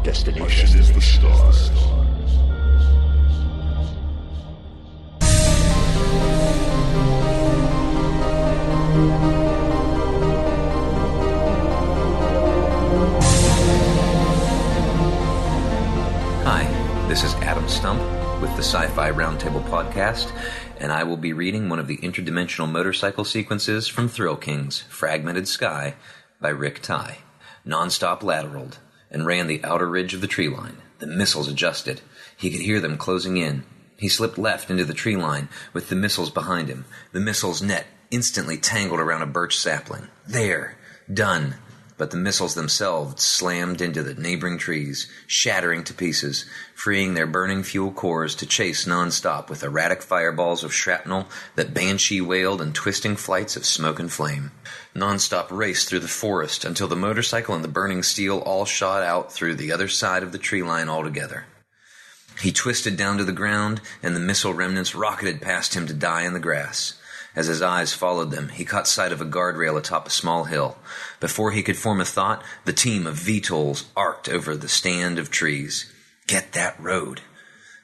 destination is the stars. Hi, this is Adam Stump with the Sci-Fi Roundtable podcast, and I will be reading one of the interdimensional motorcycle sequences from Thrill King's Fragmented Sky by Rik Ty. Non-stop lateraled and ran the outer ridge of the tree line. The missiles adjusted. He could hear them closing in. He slipped left into the tree line with the missiles behind him. The missiles' net instantly tangled around a birch sapling. There. Done. But the missiles themselves slammed into the neighboring trees, shattering to pieces, freeing their burning fuel cores to chase non-stop with erratic fireballs of shrapnel that banshee wailed and twisting flights of smoke and flame. Non-stop raced through the forest until the motorcycle and the burning steel all shot out through the other side of the tree line altogether. He twisted down to the ground, and the missile remnants rocketed past him to die in the grass. As his eyes followed them, he caught sight of a guardrail atop a small hill. Before he could form a thought, the team of VTOLs arced over the stand of trees. Get that road.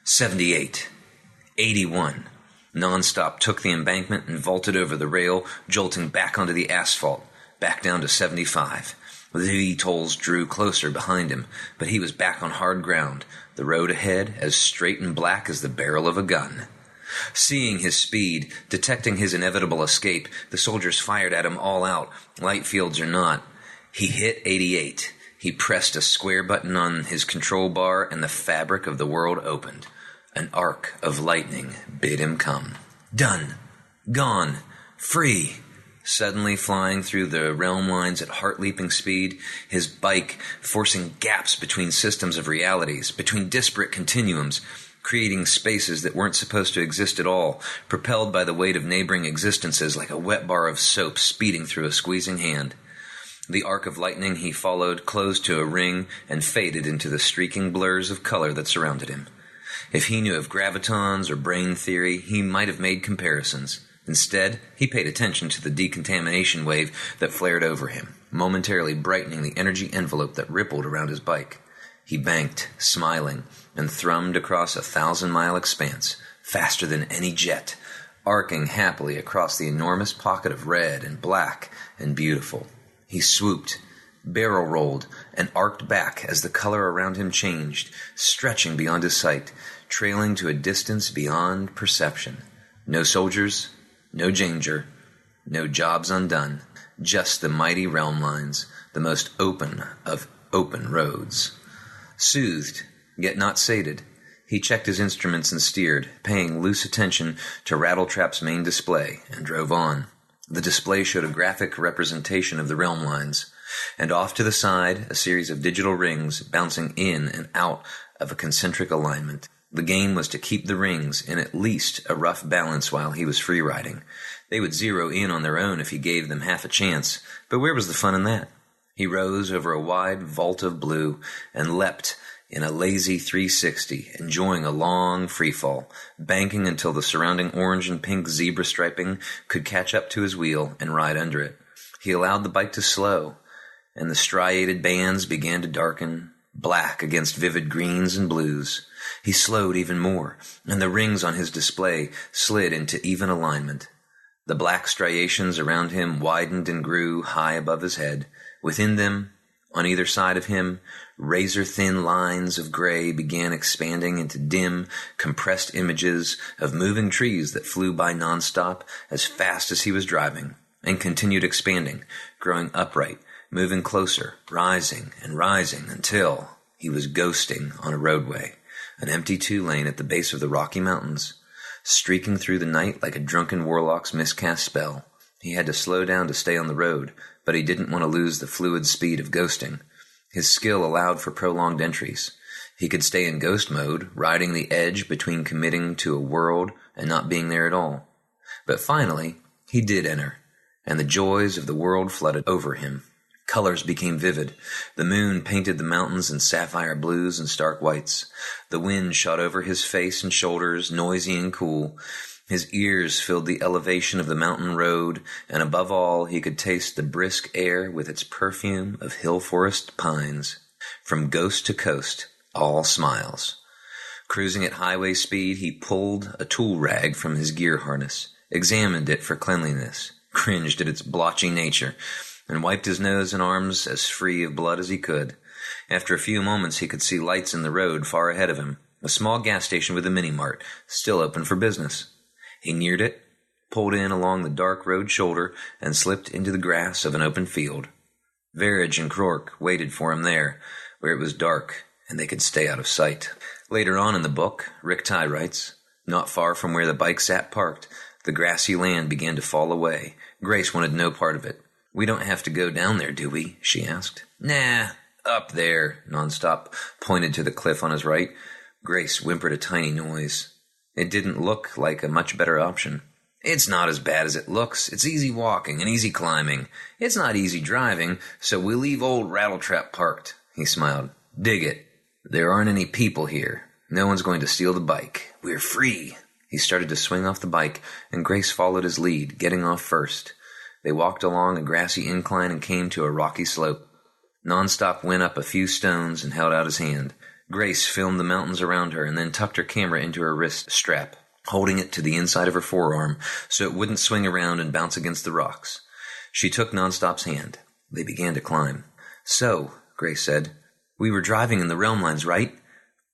78. 81. Non-stop took the embankment and vaulted over the rail, jolting back onto the asphalt, back down to 75. The VTOLs drew closer behind him, but he was back on hard ground, the road ahead as straight and black as the barrel of a gun. Seeing his speed, detecting his inevitable escape, the soldiers fired at him all out, light fields or not. He hit 88. He pressed a square button on his control bar, and the fabric of the world opened. An arc of lightning bid him come. Done. Gone. Free. Suddenly flying through the realm lines at heart-leaping speed, his bike forcing gaps between systems of realities, between disparate continuums, creating spaces that weren't supposed to exist at all, propelled by the weight of neighboring existences like a wet bar of soap speeding through a squeezing hand. The arc of lightning he followed closed to a ring and faded into the streaking blurs of color that surrounded him. If he knew of gravitons or brain theory, he might have made comparisons. Instead, he paid attention to the decontamination wave that flared over him, momentarily brightening the energy envelope that rippled around his bike. He banked, smiling, and thrummed across a 1,000-mile expanse, faster than any jet, arcing happily across the enormous pocket of red and black and beautiful. He swooped, barrel-rolled, and arced back as the color around him changed, stretching beyond his sight, trailing to a distance beyond perception. No soldiers, no danger, no jobs undone, just the mighty realm lines, the most open of open roads. Soothed, yet not sated, he checked his instruments and steered, paying loose attention to Rattletrap's main display, and drove on. The display showed a graphic representation of the realm lines, and off to the side, a series of digital rings bouncing in and out of a concentric alignment. The game was to keep the rings in at least a rough balance while he was free-riding. They would zero in on their own if he gave them half a chance, but where was the fun in that? He rose over a wide vault of blue and leapt in a lazy 360, enjoying a long freefall, banking until the surrounding orange and pink zebra striping could catch up to his wheel and ride under it. He allowed the bike to slow, and the striated bands began to darken, black against vivid greens and blues. He slowed even more, and the rings on his display slid into even alignment. The black striations around him widened and grew high above his head. Within them, on either side of him, razor-thin lines of gray began expanding into dim, compressed images of moving trees that flew by nonstop as fast as he was driving, and continued expanding, growing upright, moving closer, rising and rising until he was ghosting on a roadway, an empty two-lane at the base of the Rocky Mountains, streaking through the night like a drunken warlock's miscast spell. He had to slow down to stay on the road, but he didn't want to lose the fluid speed of ghosting. His skill allowed for prolonged entries. He could stay in ghost mode, riding the edge between committing to a world and not being there at all. But finally, he did enter, and the joys of the world flooded over him. Colors became vivid. The moon painted the mountains in sapphire blues and stark whites. The wind shot over his face and shoulders, noisy and cool. His ears filled the elevation of the mountain road, and above all he could taste the brisk air with its perfume of hill forest pines. From coast to coast, all smiles. Cruising at highway speed, he pulled a tool rag from his gear harness, examined it for cleanliness, cringed at its blotchy nature, and wiped his nose and arms as free of blood as he could. After a few moments, he could see lights in the road far ahead of him, a small gas station with a mini-mart, still open for business. He neared it, pulled in along the dark road shoulder, and slipped into the grass of an open field. Verage and Krork waited for him there, where it was dark and they could stay out of sight. Later on in the book, Rik Ty writes, not far from where the bike sat parked, the grassy land began to fall away. Grace wanted no part of it. We don't have to go down there, do we? She asked. Nah, up there, Nonstop pointed to the cliff on his right. Grace whimpered a tiny noise. It didn't look like a much better option. It's not as bad as it looks. It's easy walking and easy climbing. It's not easy driving, so we'll leave old Rattletrap parked. He smiled. Dig it. There aren't any people here. No one's going to steal the bike. We're free. He started to swing off the bike, and Grace followed his lead, getting off first. They walked along a grassy incline and came to a rocky slope. Nonstop went up a few stones and held out his hand. Grace filmed the mountains around her and then tucked her camera into her wrist strap, holding it to the inside of her forearm so it wouldn't swing around and bounce against the rocks. She took Nonstop's hand. They began to climb. So, Grace said, we were driving in the realm lines, right?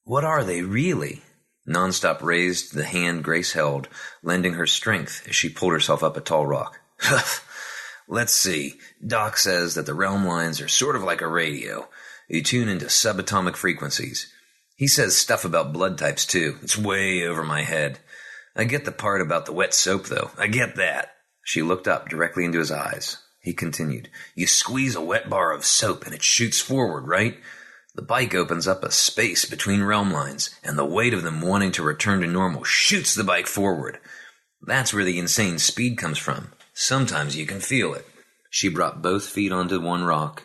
What are they, really? Nonstop raised the hand Grace held, lending her strength as she pulled herself up a tall rock. Let's see. Doc says that the realm lines are sort of like a radio. You tune into subatomic frequencies. He says stuff about blood types, too. It's way over my head. I get the part about the wet soap, though. I get that. She looked up directly into his eyes. He continued. You squeeze a wet bar of soap and it shoots forward, right? The bike opens up a space between realm lines, and the weight of them wanting to return to normal shoots the bike forward. That's where the insane speed comes from. Sometimes you can feel it. She brought both feet onto one rock,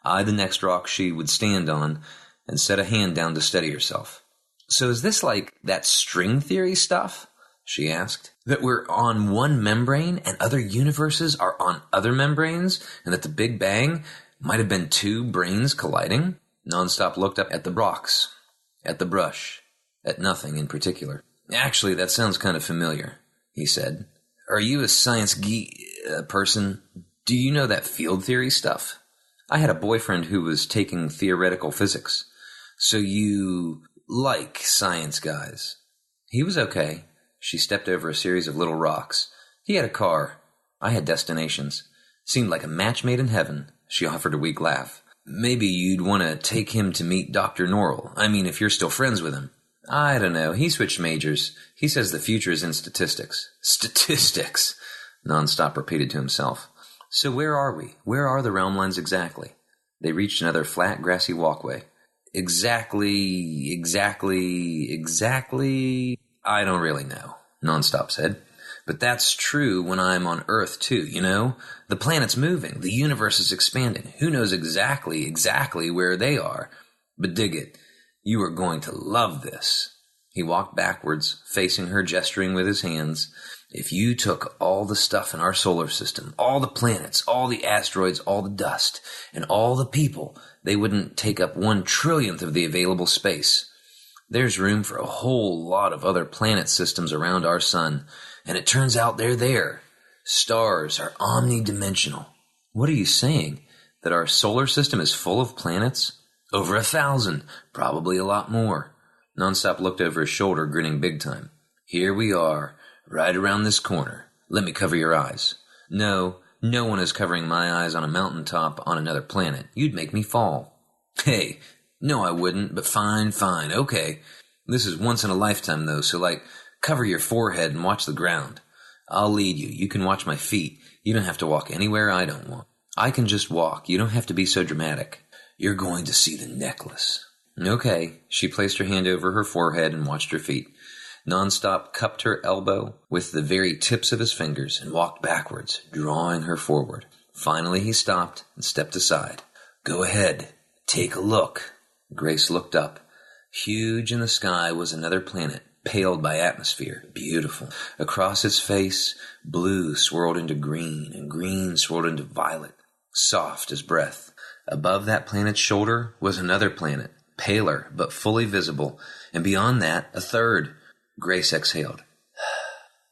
eyed the next rock she would stand on, and set a hand down to steady herself. So is this like that string theory stuff? She asked. That we're on one membrane and other universes are on other membranes, and that the Big Bang might have been two brains colliding? Nonstop looked up at the rocks, at the brush, at nothing in particular. Actually, that sounds kind of familiar, he said. Are you a science person? Do you know that field theory stuff? I had a boyfriend who was taking theoretical physics. So you like science guys. He was okay. She stepped over a series of little rocks. He had a car. I had destinations. Seemed like a match made in heaven. She offered a weak laugh. Maybe you'd want to take him to meet Dr. Norrell. I mean, if you're still friends with him. I don't know. He switched majors. He says the future is in statistics. Statistics! Nonstop repeated to himself. So where are we? Where are the realm lines exactly? They reached another flat, grassy walkway. Exactly... I don't really know, Nonstop said. But that's true when I'm on Earth, too, you know? The planet's moving. The universe is expanding. Who knows exactly where they are? But dig it. You are going to love this. He walked backwards, facing her, gesturing with his hands. If you took all the stuff in our solar system, all the planets, all the asteroids, all the dust, and all the people, they wouldn't take up 1/1,000,000th of the available space. There's room for a whole lot of other planet systems around our sun, and it turns out they're there. Stars are omnidimensional. What are you saying? That our solar system is full of planets? Over 1,000, probably a lot more. Nonstop looked over his shoulder, grinning big time. Here we are, right around this corner. Let me cover your eyes. No one is covering my eyes on a mountaintop on another planet. You'd make me fall. Hey, no I wouldn't, but fine, okay. This is once in a lifetime though, so cover your forehead and watch the ground. I'll lead you. You can watch my feet. You don't have to walk anywhere I don't want. I can just walk. You don't have to be so dramatic. You're going to see the necklace. Okay. She placed her hand over her forehead and watched her feet. Nonstop cupped her elbow with the very tips of his fingers and walked backwards, drawing her forward. Finally he stopped and stepped aside. Go ahead. Take a look. Grace looked up. Huge in the sky was another planet, paled by atmosphere, beautiful. Across its face, blue swirled into green, and green swirled into violet. soft as breath. Above that planet's shoulder was another planet, paler but fully visible, and beyond that, a third. Grace exhaled.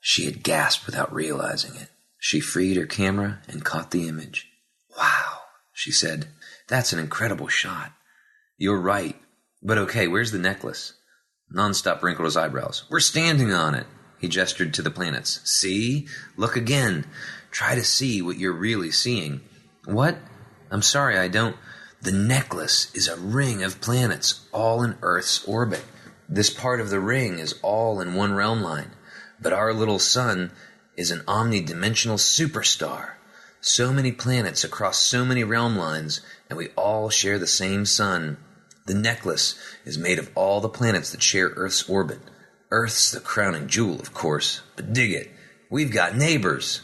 She had gasped without realizing it. She freed her camera and caught the image. Wow, she said. That's an incredible shot. You're right. But okay, where's the necklace? Nonstop wrinkled his eyebrows. We're standing on it. He gestured to the planets. See? Look again. Try to see what you're really seeing. What? I'm sorry, I don't. The necklace is a ring of planets, all in Earth's orbit. This part of the ring is all in one realm line. But our little sun is an omnidimensional superstar. So many planets across so many realm lines, and we all share the same sun. The necklace is made of all the planets that share Earth's orbit. Earth's the crowning jewel, of course, but dig it. We've got neighbors.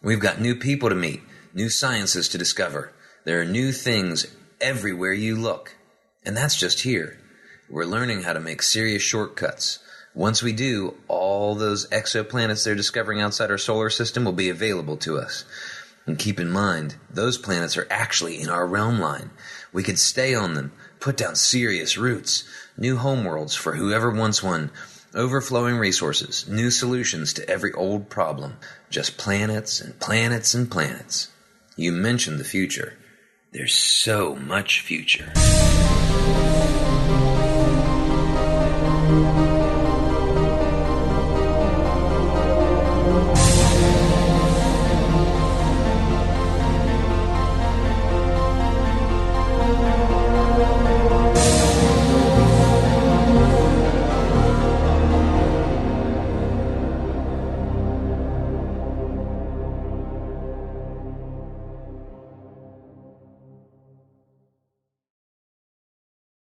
We've got new people to meet, new sciences to discover. There are new things everywhere you look. And that's just here. We're learning how to make serious shortcuts. Once we do, all those exoplanets they're discovering outside our solar system will be available to us. And keep in mind, those planets are actually in our realm line. We could stay on them, put down serious roots, new homeworlds for whoever wants one, overflowing resources, new solutions to every old problem, just planets and planets and planets. You mentioned the future. There's so much future.